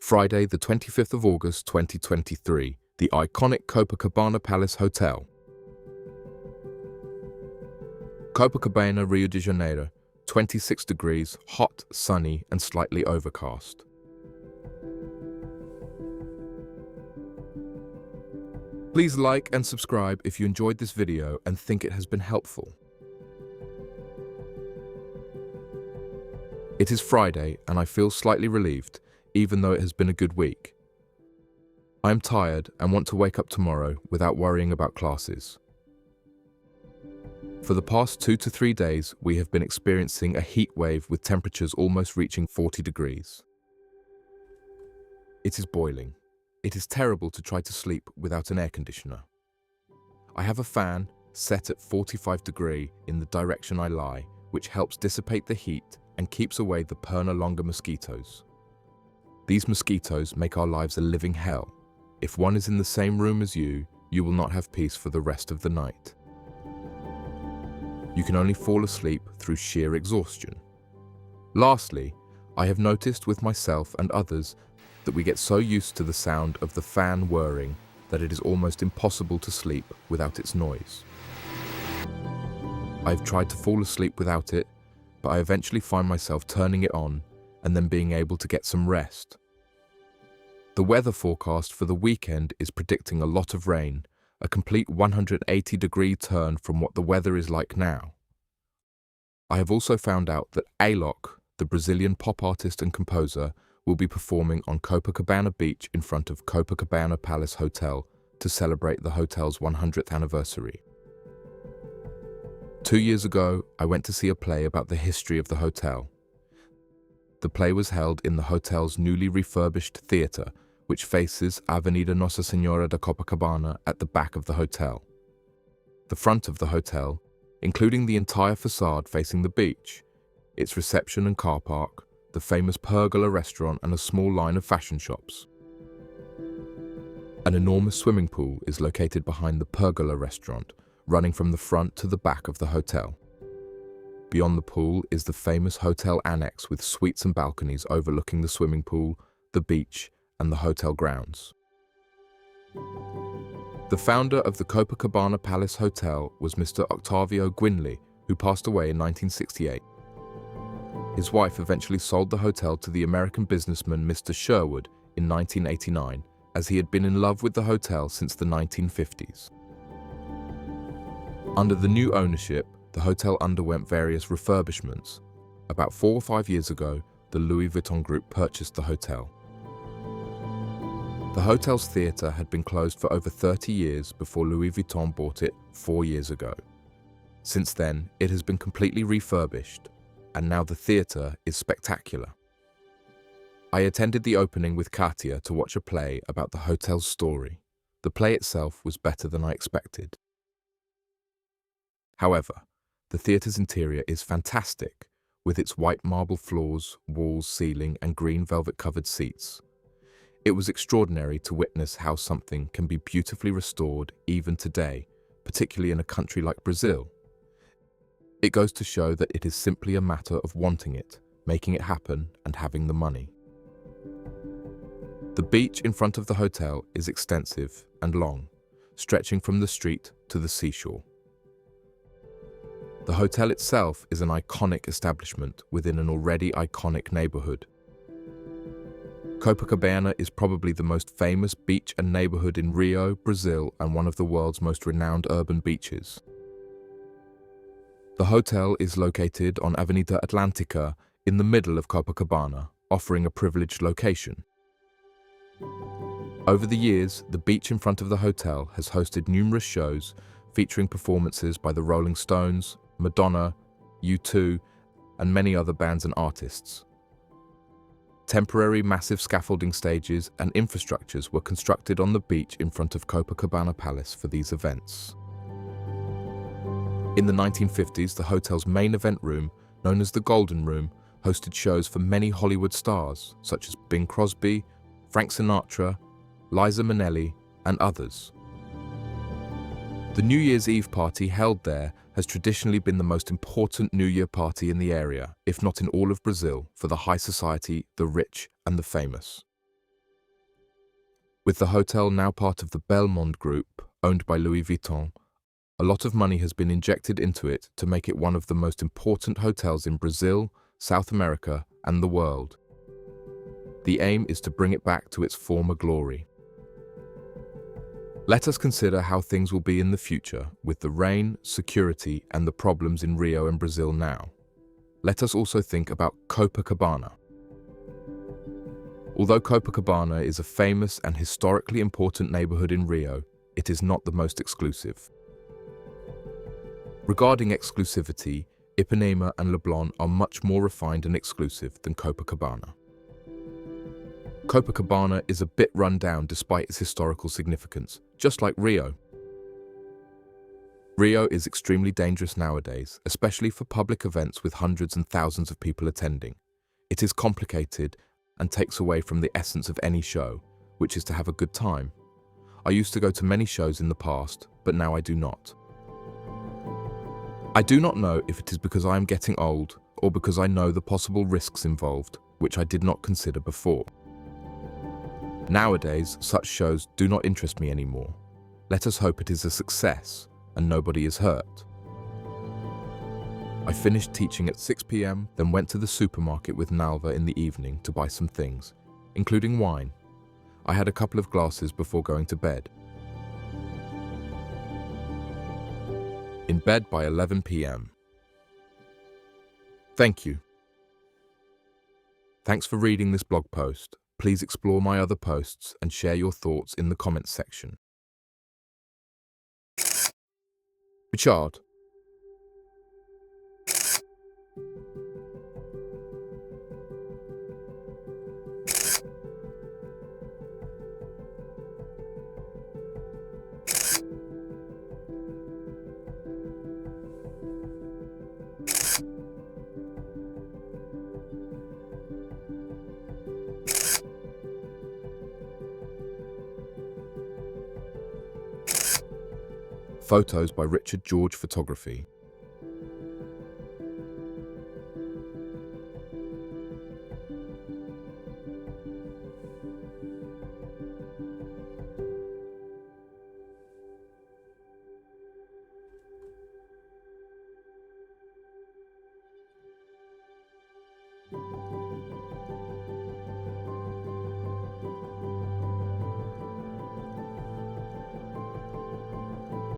Friday, the 25th of August 2023, the iconic Copacabana Palace Hotel. Copacabana, Rio de Janeiro, 26 degrees, hot, sunny, and slightly overcast. Please like and subscribe if you enjoyed this video and think it has been helpful. It is Friday and I feel slightly relieved, even though it has been a good week. I am tired and want to wake up tomorrow without worrying about classes. For the past 2 to 3 days, we have been experiencing a heat wave with temperatures almost reaching 40 degrees. It is boiling. It is terrible to try to sleep without an air conditioner. I have a fan set at 45 degrees in the direction I lie, which helps dissipate the heat and keeps away the Perna longa mosquitoes. These mosquitoes make our lives a living hell. If one is in the same room as you, you will not have peace for the rest of the night. You can only fall asleep through sheer exhaustion. Lastly, I have noticed with myself and others that we get so used to the sound of the fan whirring that it is almost impossible to sleep without its noise. I've tried to fall asleep without it, but I eventually find myself turning it on and then being able to get some rest. The weather forecast for the weekend is predicting a lot of rain, a complete 180-degree turn from what the weather is like now. I have also found out that Alok, the Brazilian pop artist and composer, will be performing on Copacabana Beach in front of Copacabana Palace Hotel to celebrate the hotel's 100th anniversary. 2 years ago, I went to see a play about the history of the hotel. The play was held in the hotel's newly refurbished theatre, which faces Avenida Nossa Senhora da Copacabana at the back of the hotel. The front of the hotel, including the entire facade facing the beach, its reception and car park, the famous Pergola restaurant and a small line of fashion shops. An enormous swimming pool is located behind the Pergola restaurant, running from the front to the back of the hotel. Beyond the pool is the famous hotel annex with suites and balconies overlooking the swimming pool, the beach, and the hotel grounds. The founder of the Copacabana Palace Hotel was Mr. Octavio Guinle, who passed away in 1968. His wife eventually sold the hotel to the American businessman Mr. Sherwood in 1989, as he had been in love with the hotel since the 1950s. Under the new ownership, the hotel underwent various refurbishments. About 4 or 5 years ago, the Louis Vuitton Group purchased the hotel. The hotel's theatre had been closed for over 30 years before Louis Vuitton bought it 4 years ago. Since then, it has been completely refurbished, and now the theatre is spectacular. I attended the opening with Katia to watch a play about the hotel's story. The play itself was better than I expected. However, the theatre's interior is fantastic, with its white marble floors, walls, ceiling, and green velvet-covered seats. It was extraordinary to witness how something can be beautifully restored even today, particularly in a country like Brazil. It goes to show that it is simply a matter of wanting it, making it happen, and having the money. The beach in front of the hotel is extensive and long, stretching from the street to the seashore. The hotel itself is an iconic establishment within an already iconic neighborhood. Copacabana is probably the most famous beach and neighborhood in Rio, Brazil, and one of the world's most renowned urban beaches. The hotel is located on Avenida Atlântica in the middle of Copacabana, offering a privileged location. Over the years, the beach in front of the hotel has hosted numerous shows featuring performances by the Rolling Stones, Madonna, U2, and many other bands and artists. Temporary massive scaffolding stages and infrastructures were constructed on the beach in front of Copacabana Palace for these events. In the 1950s, the hotel's main event room, known as the Golden Room, hosted shows for many Hollywood stars, such as Bing Crosby, Frank Sinatra, Liza Minnelli, and others. The New Year's Eve party held there has traditionally been the most important New Year party in the area, if not in all of Brazil, for the high society, the rich, and the famous. With the hotel now part of the Belmond Group, owned by Louis Vuitton, a lot of money has been injected into it to make it one of the most important hotels in Brazil, South America, and the world. The aim is to bring it back to its former glory. Let us consider how things will be in the future with the rain, security, and the problems in Rio and Brazil now. Let us also think about Copacabana. Although Copacabana is a famous and historically important neighborhood in Rio, it is not the most exclusive. Regarding exclusivity, Ipanema and Leblon are much more refined and exclusive than Copacabana. Copacabana is a bit run down despite its historical significance, just like Rio. Rio is extremely dangerous nowadays, especially for public events with hundreds and thousands of people attending. It is complicated and takes away from the essence of any show, which is to have a good time. I used to go to many shows in the past, but now I do not. I do not know if it is because I am getting old or because I know the possible risks involved, which I did not consider before. Nowadays, such shows do not interest me anymore. Let us hope it is a success and nobody is hurt. I finished teaching at 6 p.m, then went to the supermarket with Nalva in the evening to buy some things, including wine. I had a couple of glasses before going to bed. In bed by 11 p.m. Thank you. Thanks for reading this blog post. Please explore my other posts and share your thoughts in the comments section. Richard. Photos by Richard George Photography.